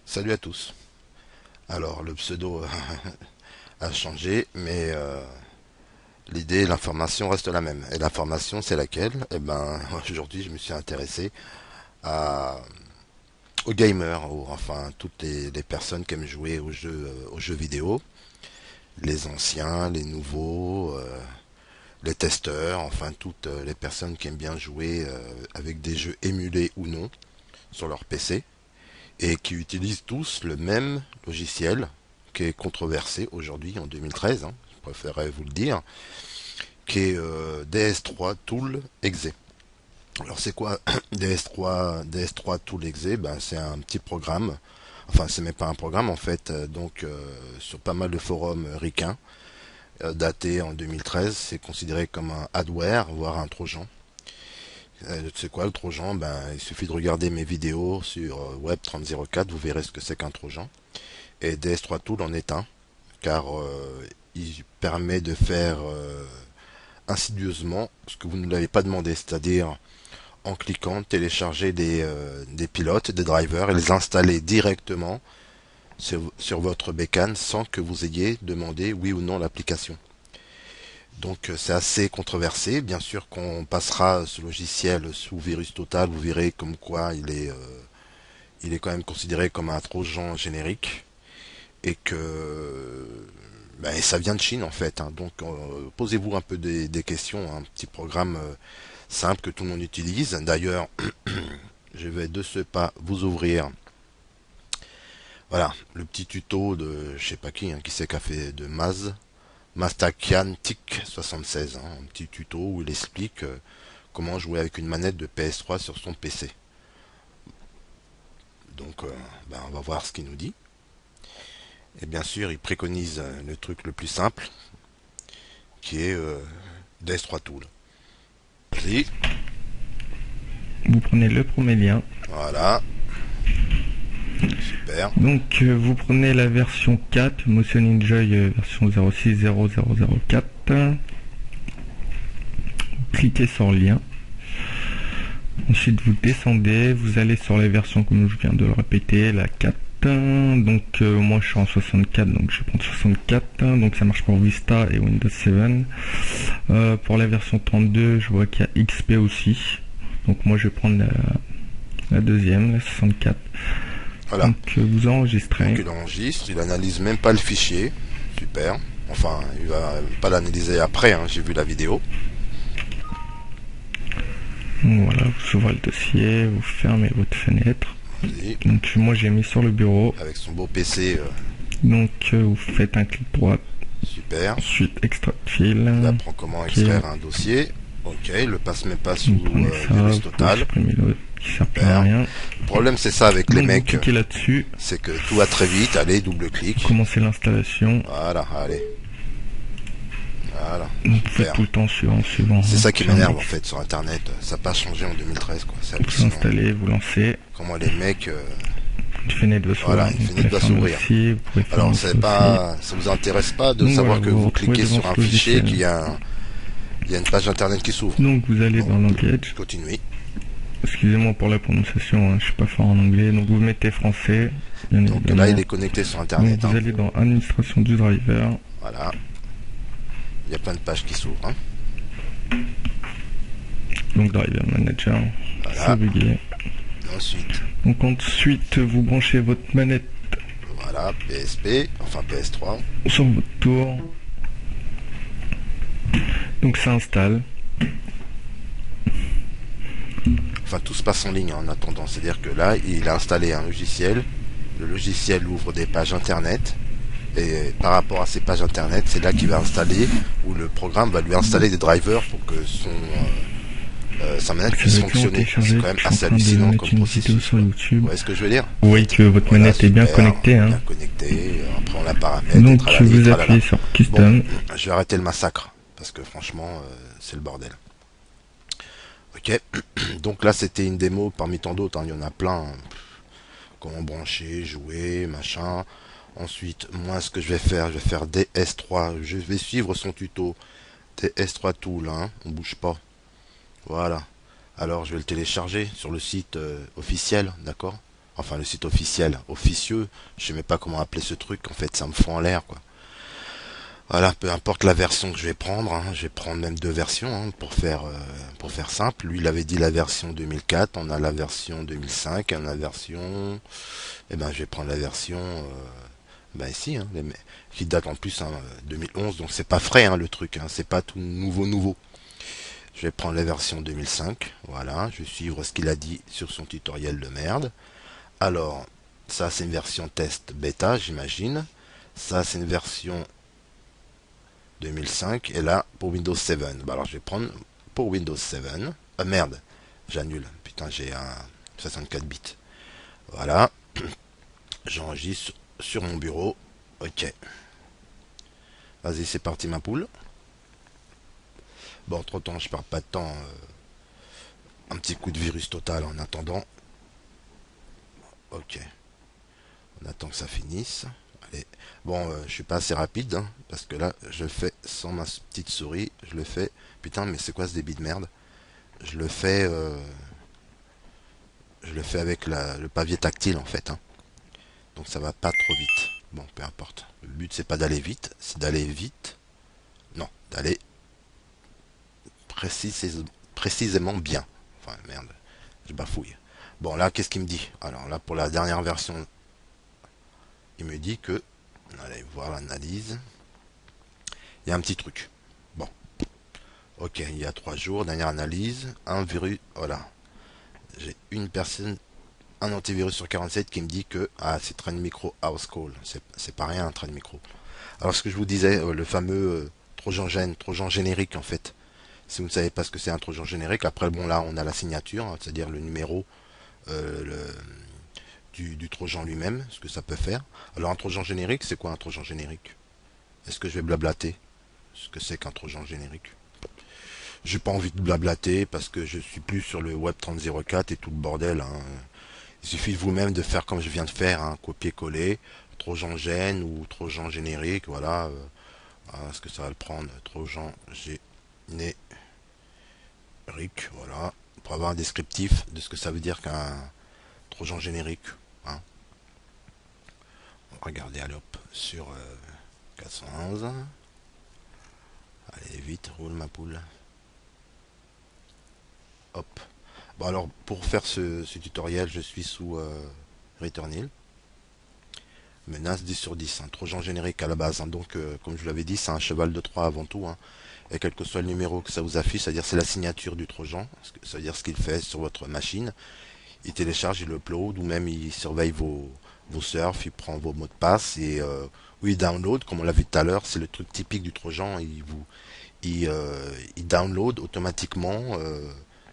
Salut à tous. Alors, le pseudo a changé, mais l'idée, l'information reste la même. Et l'information, c'est laquelle? Eh ben, aujourd'hui, je me suis intéressé à, aux gamers, enfin, toutes les personnes qui aiment jouer aux jeux vidéo, les anciens, les nouveaux, les testeurs, enfin, toutes les personnes qui aiment bien jouer avec des jeux émulés ou non sur leur PC et qui utilisent tous le même logiciel qui est controversé aujourd'hui en 2013, hein, je préférerais vous le dire, qui est DS3 Tool Exe. Alors c'est quoi DS3 Tool Exe? Ben, c'est un petit programme, enfin c'est même pas un programme en fait, sur pas mal de forums ricains, daté en 2013, c'est considéré comme un adware, voire un trojan. C'est quoi le trojan? Ben, il suffit de regarder mes vidéos sur Web 3004, vous verrez ce que c'est qu'un trojan. Et DS3 Tool en est un, car il permet de faire insidieusement ce que vous ne l'avez pas demandé, c'est-à-dire en cliquant télécharger des pilotes, des drivers et les installer directement sur votre bécane sans que vous ayez demandé oui ou non l'application. Donc c'est assez controversé. Bien sûr qu'on passera ce logiciel sous virus total, vous verrez comme quoi il est quand même considéré comme un trojan générique et que ben, ça vient de Chine en fait. Hein. Donc posez-vous un peu des questions, un petit programme simple que tout le monde utilise. D'ailleurs, je vais de ce pas vous ouvrir. Voilà, le petit tuto de je sais pas qui c'est qu'a fait de Mastakian Tik 76, hein, un petit tuto où il explique comment jouer avec une manette de PS3 sur son PC. Donc, ben, on va voir ce qu'il nous dit. Et bien sûr, il préconise le truc le plus simple, qui est DS3 Tool. Vas-y. Vous prenez le premier lien. Voilà. Super. Donc vous prenez la version 4, Motion Enjoy version 060004. Cliquez sur le lien. Ensuite vous descendez, vous allez sur les versions comme je viens de le répéter, la 4. Donc moi je suis en 64, donc je vais prendre 64. Donc ça marche pour Vista et Windows 7. Pour la version 32, je vois qu'il y a XP aussi. Donc moi je vais prendre la deuxième, la 64. Voilà. Donc vous enregistrez. Donc il enregistre, il analyse même pas le fichier. Super. Enfin, il va pas l'analyser après, hein, j'ai vu la vidéo. Donc voilà, vous ouvrez le dossier, vous fermez votre fenêtre. Donc moi j'ai mis sur le bureau. Avec son beau PC. Donc vous faites un clic droit. Super. Ensuite extract file. Il apprend comment extraire un dossier. Ok, il le passe même pas sous virus total. Qui sert plus à rien. Le problème c'est ça avec les mecs. Cliquez là-dessus. C'est que tout va très vite. Allez, double-clic. Commencez l'installation. Voilà, allez. Voilà. Donc vous faites tout le temps suivant. C'est ça qui m'énerve en fait sur internet. Ça n'a pas changé en 2013 quoi. C'est vous installez, vous lancez. Comment les mecs. Une fenêtre va s'ouvrir. Voilà, une fenêtre va s'ouvrir. Alors c'est pas, ça vous intéresse pas de savoir que vous cliquez sur un fichier qu'il y a une page internet qui s'ouvre. Donc vous allez dans Language. Continuez. Excusez-moi pour la prononciation, hein, je suis pas fort en anglais. Donc vous mettez français. Donc là il est connecté sur internet. Donc, vous allez dans administration du driver. Voilà. Il y a plein de pages qui s'ouvrent. Hein. Donc driver manager. Voilà. C'est bugué. Ensuite vous branchez votre manette. Voilà, PSP, enfin PS3. Sur votre tour. Donc ça installe. Enfin tout se passe en ligne en attendant. C'est-à-dire que là il a installé un logiciel. Le logiciel ouvre des pages internet. Et par rapport à ces pages internet, c'est là qu'il va installer, ou le programme va lui installer des drivers pour que sa manette puisse fonctionner. C'est quand même assez hallucinant comme processus. Sur YouTube. Vous voyez ce que je veux dire? Oui, que votre manette est bien connectée. Hein. Bien connectée, après on la paramètre. Donc vous appuyez sur Custom. Bon, je vais arrêter le massacre, parce que franchement, c'est le bordel. Ok, donc là c'était une démo parmi tant d'autres, hein. Il y en a plein. Comment brancher, jouer, machin. Ensuite, moi, ce que je vais faire DS3. Je vais suivre son tuto. DS3 Tool, hein. On bouge pas. Voilà. Alors, je vais le télécharger sur le site officiel, d'accord? enfin le site officiel, officieux, je sais même pas comment appeler ce truc, en fait, ça me fout en l'air, quoi. Voilà, peu importe la version que je vais prendre, hein, je vais prendre même deux versions hein, pour faire simple. Lui, il avait dit la version 2004, on a la version 2005, on a la version... Eh ben, je vais prendre la version... ben ici, hein, qui date en plus hein, 2011, donc c'est pas frais hein, le truc, hein, c'est pas tout nouveau. Je vais prendre la version 2005, voilà, je vais suivre ce qu'il a dit sur son tutoriel de merde. Alors, ça c'est une version test bêta, j'imagine. Ça c'est une version 2005 et là pour Windows 7. Bah alors je vais prendre pour Windows 7. Ah merde, j'annule. Putain, j'ai un 64 bits. Voilà, j'enregistre sur mon bureau. Ok. Vas-y, c'est parti ma poule. Bon, entre temps, je perds pas de temps. Un petit coup de virus total en attendant. Ok. On attend que ça finisse. Allez. Bon, je suis pas assez rapide hein, parce que là, je le fais sans ma petite souris. Je le fais. Putain, mais c'est quoi ce débit de merde? Je le fais. Je le fais avec le papier tactile en fait. Hein. Donc ça va pas trop vite. Bon, peu importe. Le but c'est pas d'aller vite, c'est d'aller vite. Non, d'aller précisément bien. Enfin merde, je bafouille. Bon là, qu'est-ce qu'il me dit? Alors là, pour la dernière version, il me dit que, allez voir l'analyse, il y a un petit truc. Bon, ok, il y a 3 jours, dernière analyse, un virus, voilà. J'ai une personne, un antivirus sur 47 qui me dit que ah, c'est Trend Micro House Call. C'est pas rien un Trend Micro. Alors ce que je vous disais, le fameux trojan générique en fait. Si vous ne savez pas ce que c'est un trojan générique, après bon là on a la signature, hein, c'est-à-dire le numéro euh, le- du trojan lui-même, ce que ça peut faire. Alors un trojan générique, c'est quoi un trojan générique? Est-ce que je vais blablater ce que c'est qu'un trojan générique? J'ai pas envie de blablater parce que je suis plus sur le web 3004 et tout le bordel. Hein. Il suffit de vous-même de faire comme je viens de faire, hein, copier-coller, trojan gène ou trojan générique, voilà. Ce que ça va le prendre, trojan générique, voilà. Pour avoir un descriptif de ce que ça veut dire qu'un trojan générique. Hein. Regardez, allez hop, sur 411. Allez vite, roule ma poule. Hop. Bon alors, pour faire ce tutoriel, je suis sous Returnil. Menace 10 sur 10, un trojan générique à la base. Hein. Donc, comme je vous l'avais dit, c'est un cheval de Troie avant tout. Hein. Et quel que soit le numéro que ça vous affiche, c'est-à-dire c'est la signature du trojan, c'est-à-dire ce qu'il fait sur votre machine. Il télécharge, il upload, ou même il surveille vos surfs, il prend vos mots de passe, et ou il download, comme on l'a vu tout à l'heure, c'est le truc typique du trojan, il download automatiquement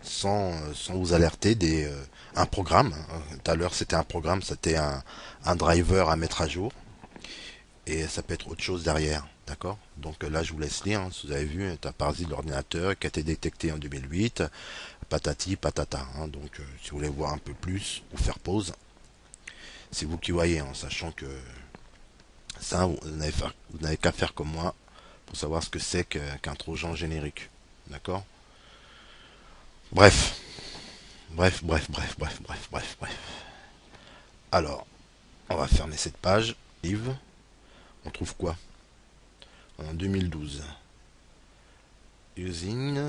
sans vous alerter un programme. Hein. Tout à l'heure c'était un programme, c'était un driver à mettre à jour et ça peut être autre chose derrière. D'accord. Donc là je vous laisse lire. Hein. Si vous avez vu, c'est un parasite de l'ordinateur qui a été détecté en 2008. Patati patata. Hein. Donc si vous voulez voir un peu plus ou faire pause, c'est vous qui voyez, en sachant que ça vous n'avez qu'à faire comme moi pour savoir ce que c'est qu'un trojan générique. D'accord. Bref, bref. Alors, on va fermer cette page. Yves, on trouve quoi? En 2012. Using,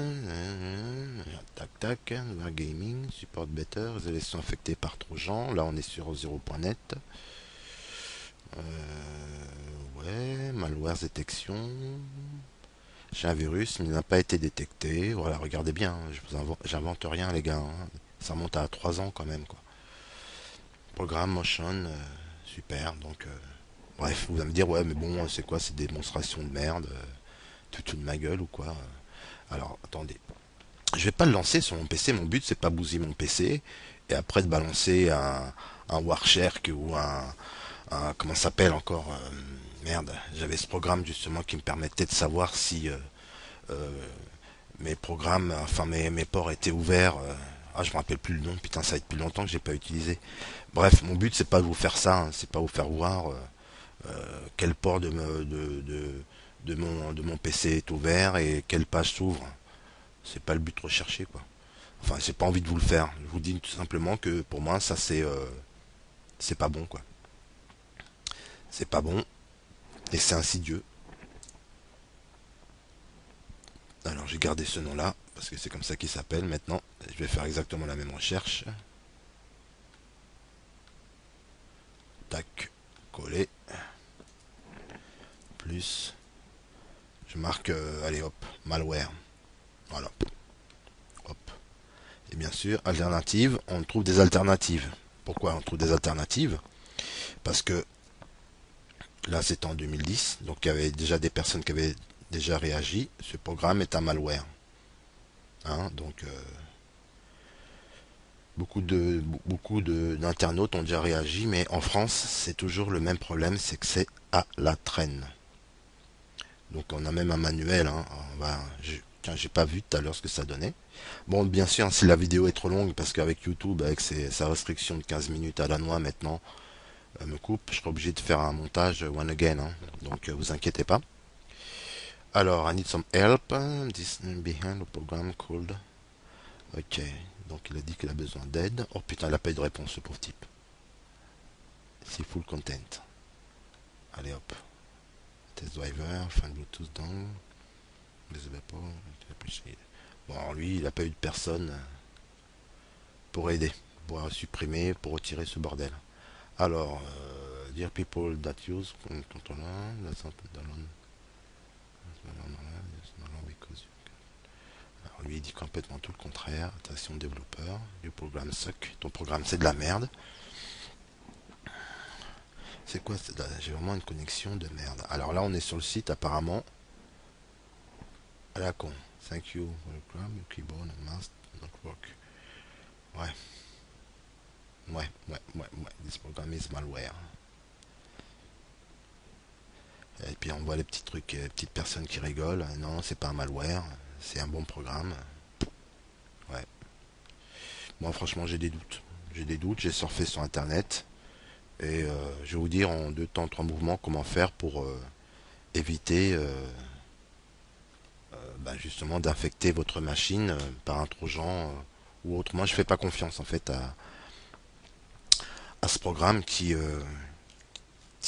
tac, Wargaming, support better, résolution affectée par Trojan. Là, on est sur 0.net. Ouais, malware détection. J'ai un virus, mais il n'a pas été détecté. Voilà, regardez bien, hein, j'invente rien, les gars. Hein. Ça monte à 3 ans quand même, quoi. Programme motion, super. Donc, bref, vous allez me dire, ouais, mais bon, c'est quoi ces démonstrations de merde? Tu te fous de ma gueule ou quoi? Alors, attendez. Je vais pas le lancer sur mon PC. Mon but, c'est pas bousiller mon PC et après de balancer un Warshare ou comment ça s'appelle encore? Merde, j'avais ce programme justement qui me permettait de savoir si euh, mes programmes, enfin mes ports étaient ouverts. Je me rappelle plus le nom. Putain, ça fait depuis longtemps que j'ai pas utilisé. Bref, mon but c'est pas de vous faire ça, hein, c'est pas vous faire voir quel port de mon PC est ouvert et quelle page s'ouvre. C'est pas le but recherché quoi. Enfin, j'ai pas envie de vous le faire. Je vous dis tout simplement que pour moi, ça c'est C'est pas bon quoi. C'est pas bon et c'est insidieux. Alors j'ai gardé ce nom là parce que c'est comme ça qu'il s'appelle maintenant. Je vais faire exactement la même recherche. Tac, coller. Plus. Je marque, allez hop, malware. Voilà. Hop. Et bien sûr, alternative, on trouve des alternatives. Pourquoi on trouve des alternatives? Parce que là c'est en 2010, donc il y avait déjà des personnes qui avaient déjà réagi. Ce programme est un malware. Hein, donc beaucoup d'internautes ont déjà réagi, mais en France c'est toujours le même problème, c'est que c'est à la traîne. Donc on a même un manuel. Hein. Tiens, j'ai pas vu tout à l'heure ce que ça donnait. Bon, bien sûr, si la vidéo est trop longue, parce qu'avec YouTube, avec sa restriction de 15 minutes à la noix maintenant, me coupe, je serai obligé de faire un montage one again. Hein. Donc vous inquiétez pas. Alors, I need some help. This behind the program called. Ok, donc il a dit qu'il a besoin d'aide. Oh putain, il a pas eu de réponse, ce pauvre type. C'est full content. Allez hop. Test driver, find Bluetooth down. Bon, alors lui, il n'a pas eu de personne pour aider, pour supprimer, pour retirer ce bordel. Alors, dear people that use alors lui, il dit complètement tout le contraire. Attention, développeur, your program suck. Ton programme, c'est de la merde. C'est quoi? J'ai vraiment une connexion de merde. Alors là, on est sur le site, apparemment. À la con. Thank you for the program. Your keyboard and mouse not work. Ouais. This program is malware. Et puis on voit les petits trucs, les petites personnes qui rigolent. Non, c'est pas un malware. C'est un bon programme. Ouais. Moi, franchement, j'ai des doutes. J'ai surfé sur Internet. Et je vais vous dire en 2 temps, 3 mouvements comment faire pour éviter justement d'infecter votre machine par un trojan ou autre. Moi, je fais pas confiance en fait à ce programme qui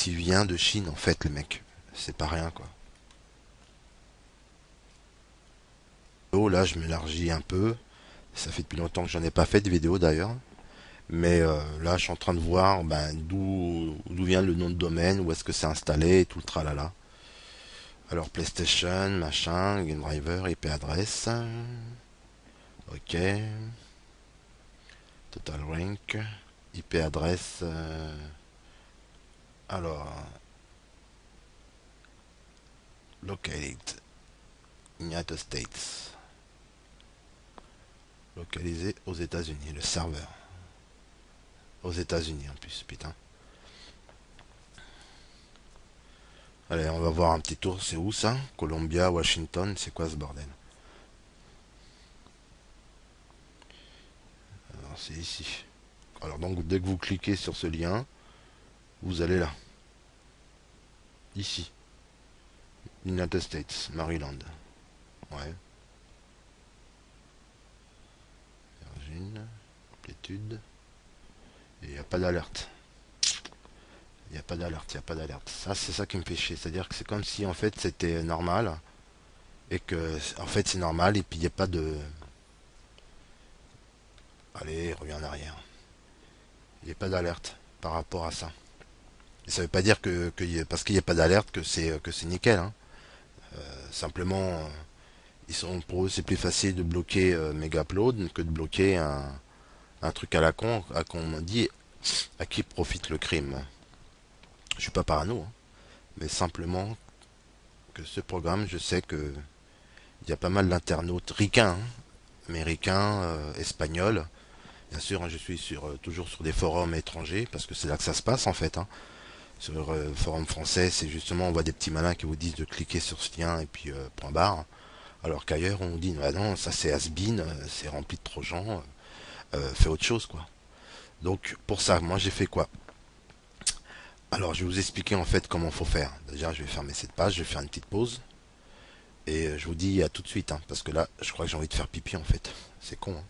vient de Chine en fait, les mecs. C'est pas rien quoi. Oh, là, je m'élargis un peu. Ça fait depuis longtemps que j'en ai pas fait de vidéo d'ailleurs. Mais là, je suis en train de voir d'où vient le nom de domaine, où est-ce que c'est installé et tout le tralala. Alors, PlayStation, machin, Game Driver, IP adresse. Ok. Total Rank. IP adresse. Alors, Located. United States. Localisé aux États-Unis, le serveur. Aux États-Unis en plus, putain. Allez, on va voir un petit tour. C'est où ça? Columbia, Washington, c'est quoi ce bordel? Alors, c'est ici. Alors, donc, dès que vous cliquez sur ce lien, vous allez là. Ici. United States, Maryland. Ouais. Virgin, amplitude. Et il n'y a pas d'alerte. Il n'y a pas d'alerte. Ça, c'est ça qui me fait chier. C'est-à-dire que c'est comme si en fait c'était normal. Et que en fait c'est normal et puis il n'y a pas de. Allez, reviens en arrière. Il n'y a pas d'alerte par rapport à ça. Et ça veut pas dire parce qu'il n'y a pas d'alerte que c'est nickel. Hein. Simplement, pour eux c'est plus facile de bloquer Megapload que de bloquer un truc à la con, à qu'on dit à qui profite le crime. Je suis pas parano, hein, mais simplement que ce programme, je sais que il y a pas mal d'internautes ricains, hein, américains, espagnols. Bien sûr, hein, je suis toujours sur des forums étrangers parce que c'est là que ça se passe en fait. Hein. Sur le forum français, c'est justement on voit des petits malins qui vous disent de cliquer sur ce lien et puis point barre. Alors qu'ailleurs on dit ah non, ça c'est has-been, c'est rempli de trojans, fais autre chose quoi. Donc pour ça, moi j'ai fait quoi? Alors je vais vous expliquer en fait comment faut faire. Déjà je vais fermer cette page, je vais faire une petite pause. Et je vous dis à tout de suite, hein, parce que là je crois que j'ai envie de faire pipi en fait. C'est con. Hein.